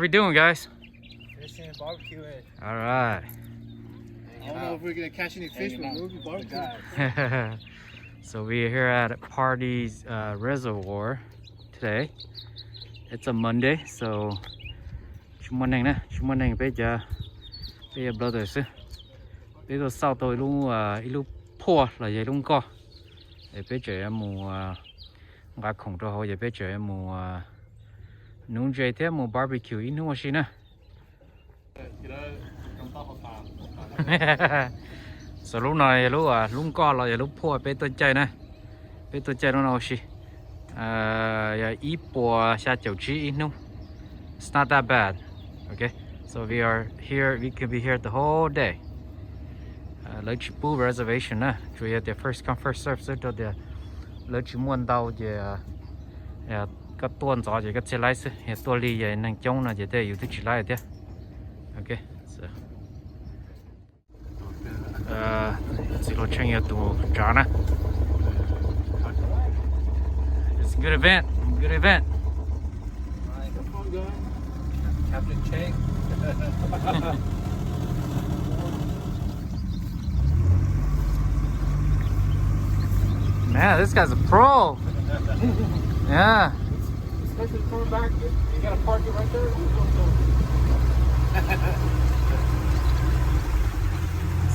we doing, guys? Fishing and barbecuing. All right. I don't know if we're gonna catch any fish, but we'll be barbecuing. So we're here at Party's Reservoir today. It's a Monday, so morning bây giờ brothers bây giờ sau tôi lúc破là vậy luôn co để bây giờ em mua ngã khổng cho họ để bây giờ em mua nướng dây thế mua barbecue ít nữa xí nè so lúc này lúc co là lúc破bây tôi chơi nè bây tôi chơi nó nào xí ít bỏ xa chậu chí ít nữa. It's not that bad. Okay, so we are here. We could be here the whole day. Lấy chữ bù reservation nè, chủ yếu the first come first serve, so the lấy chữ muốn đâu thì các tuần gió thì các xe lái xe, tuần đi thì năng chống là chỉ để yêu thích chỉ lái thế. Okay, so chỉ lo chơi nhiều tụ trả nè. It's a good event. Good event. Captain Chang. Man, this guy's a pro. Yeah. Especially coming back, you gotta park it right there.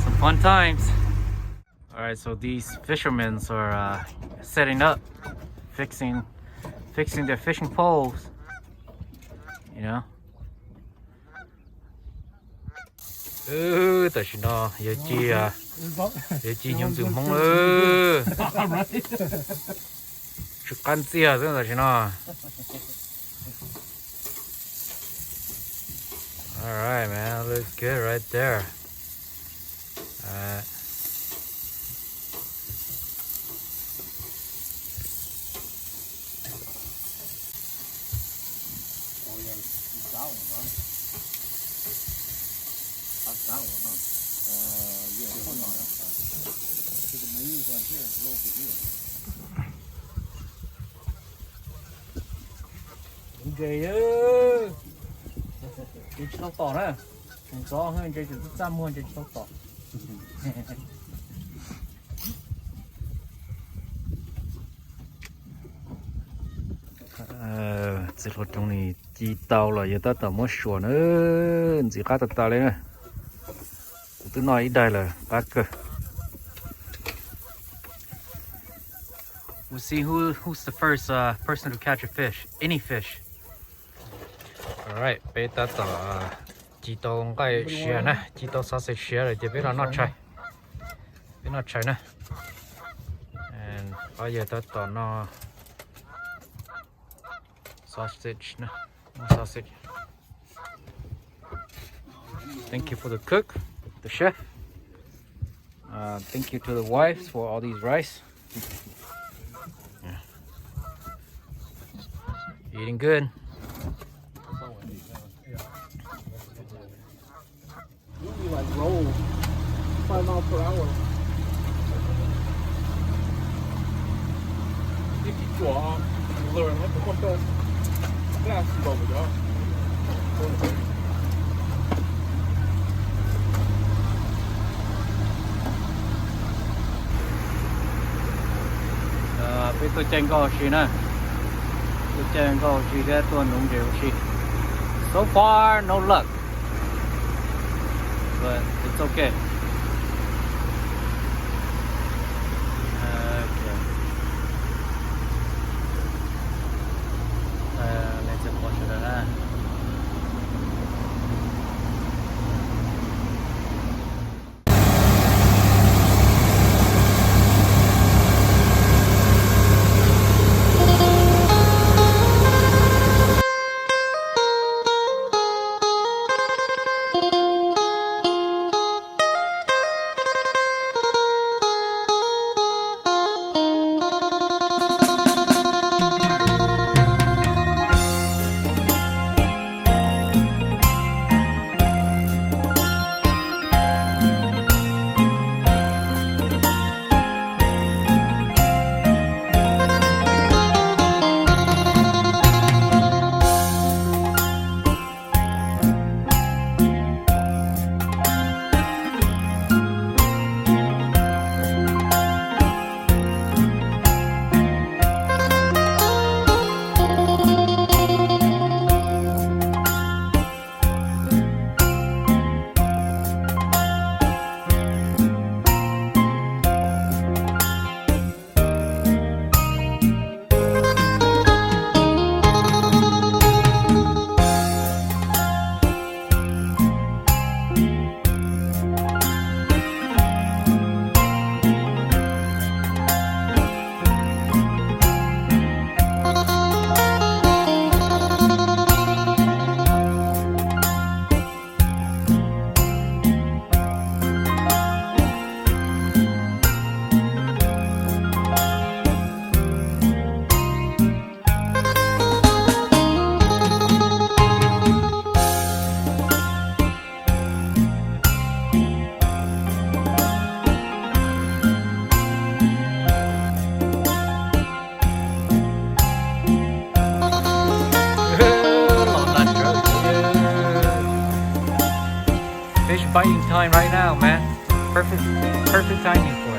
Some fun times. All right, so these fishermen are setting up, fixing their fishing poles. You know. Tại sao nó giờ chi nhung dùng mông ư chụp căn chia rồi tại sao nó all right man, looks good right there. That one, huh? Yeah, hold on. Because the neej right here is over here. Đúng ghê ư. Chị tao tỏ đó. Mình có hơn chị rất trăm hơn chị tao tỏ. Chỉ là trong này chị tao là giờ tao tao mới sửa nữa, chỉ cá tao lên nè. Tôi nói đây là bác cơ. We'll see who's the first person to catch a fish, any fish. All right, bây giờ tao chỉ tao cái xé nè, chỉ tao sao sẽ xé rồi thì bây giờ nó chạy nè. And bây giờ tao nó sausage nè, sausage. Thank you for the cook. The chef. Thank you to the wives for all these rice. Yeah. Eating good. You like roll 5 miles per hour. You keep your learn how to come fast. Fast over there. Bây tôi tranh câu gì nè, tôi tranh câu gì cái tuần đúng điều gì. So far no luck, but it's okay. Let's just watch it now. biting time right now, man. Perfect timing for it.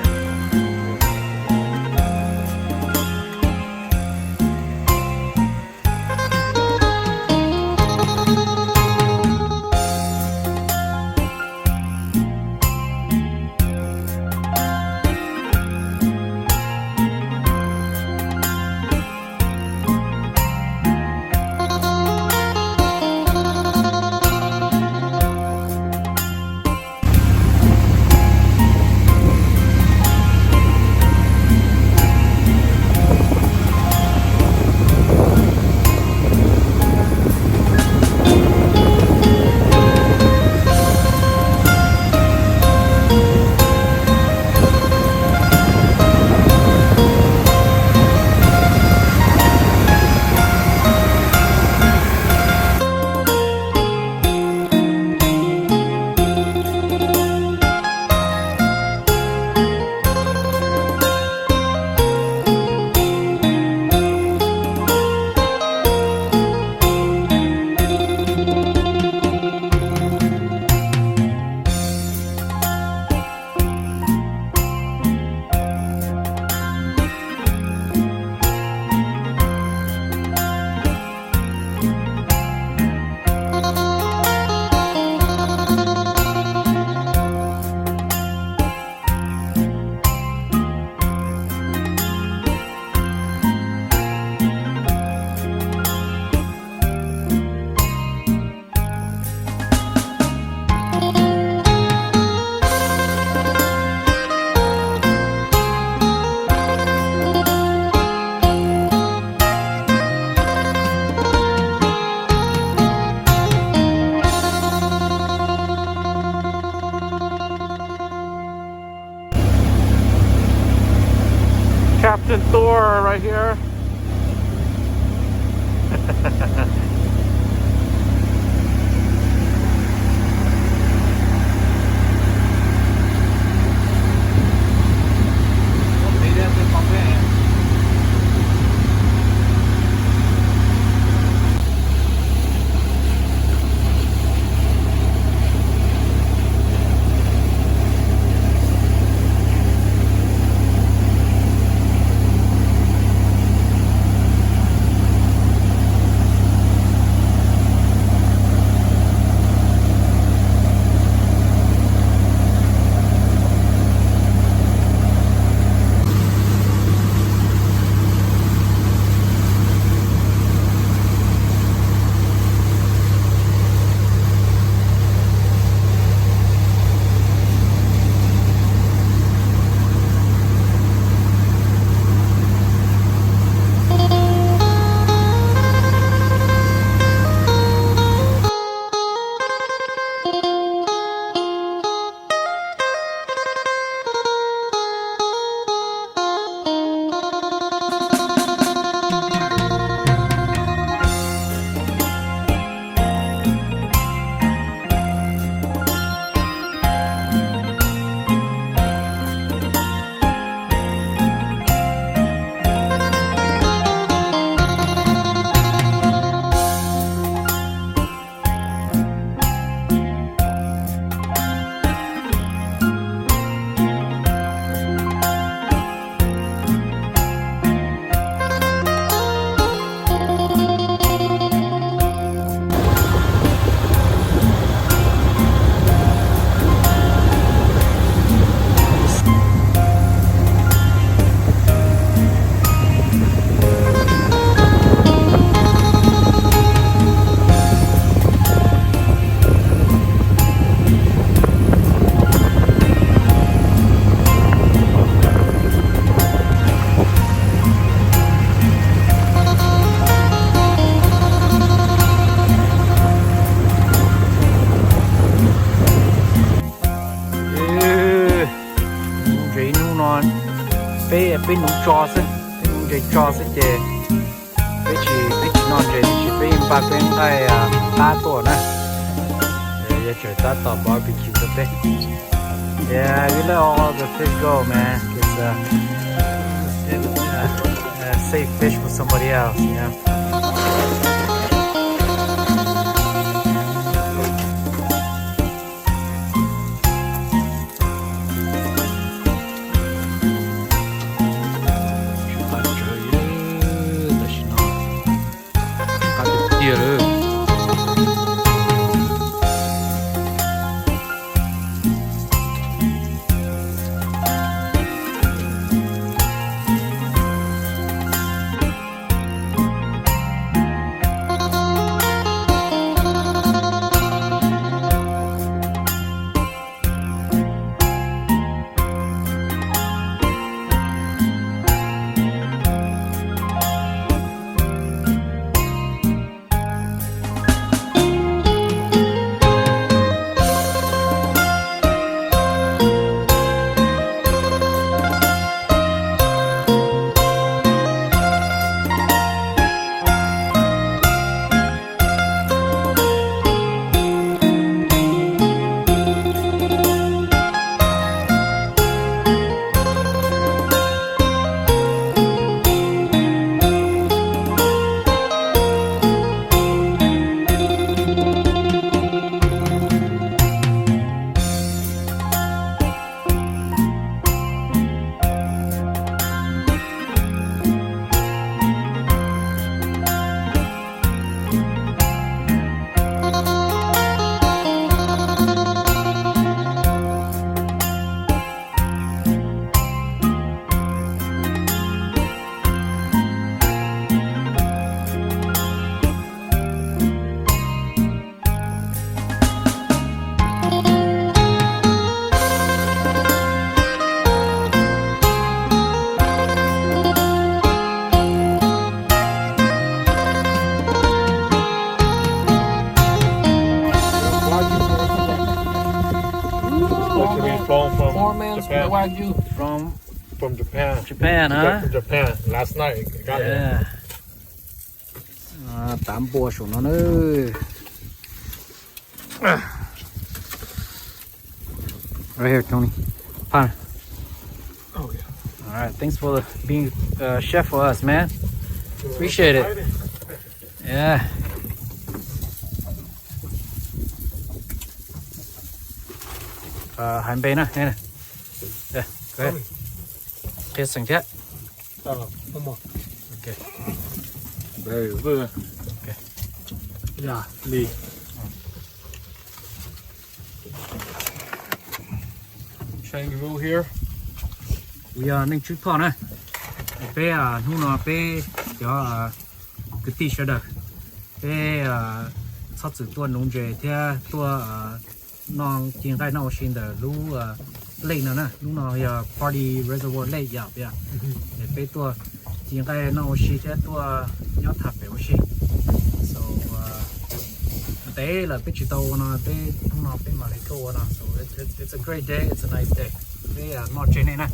Captain Thor right here. bên nụ trò sẽ bên nụ trò sẽ chè bên chỉ non chè chỉ bên ba bên đây ta tổ nè giờ trời ta tổ barbecue cái đấy. Yeah, we let all the fish go, man. It's save fish for somebody else, you know. Wagyu from Japan. Japan, huh? From Japan. Last night. Got it. Yeah. Tám bùa xuống nó nữa. Right here, Tony. Fine. Oh yeah. All right. Thanks for being chef for us, man. Appreciate it. Yeah. Hành bê nè, đây nè. Đây, cái. Cái sừng chết. Come on. Okay. Very good. Okay. Yeah, Lee. Shang roll here. We are nên chút thọ nè. Bé nu nó bé cho cái tí sẽ được. Bé sắp sửa tua nông chế thì tua non triển khai nào xin được lú lệ nữa nè, lú nó giờ party reservoir lệ dạo vậy. Để bé tua triển khai nào xin thì tua nhớ tháp bé xin. So đấy là bé chỉ tàu nó bé nu nó bé mà lấy câu nó. So it's a great day, it's a nice day. Bé nó trên này nè.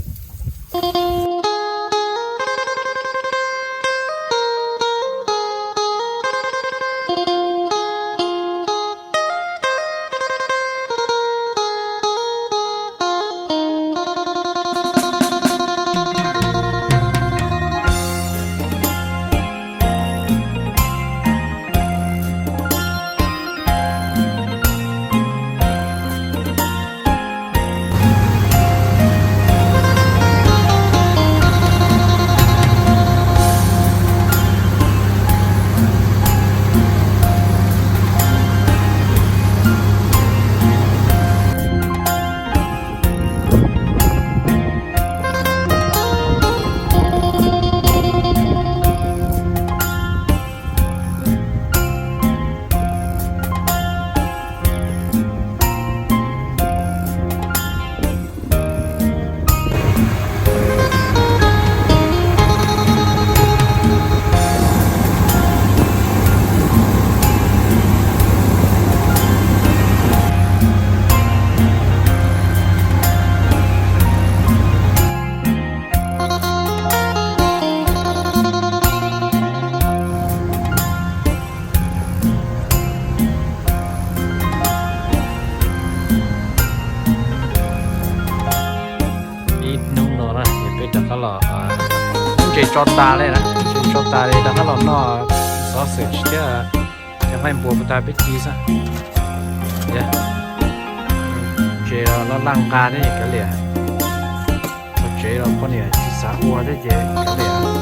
Chỉ cho ta đây nè, chỉ cho ta đây, đó là nó sausage chứ, chẳng phải bùa ta biết gì sao, yeah, chỉ là nó lăng ca đấy cái liền, chỉ là con này chỉ xả hoa đấy chứ cái liền.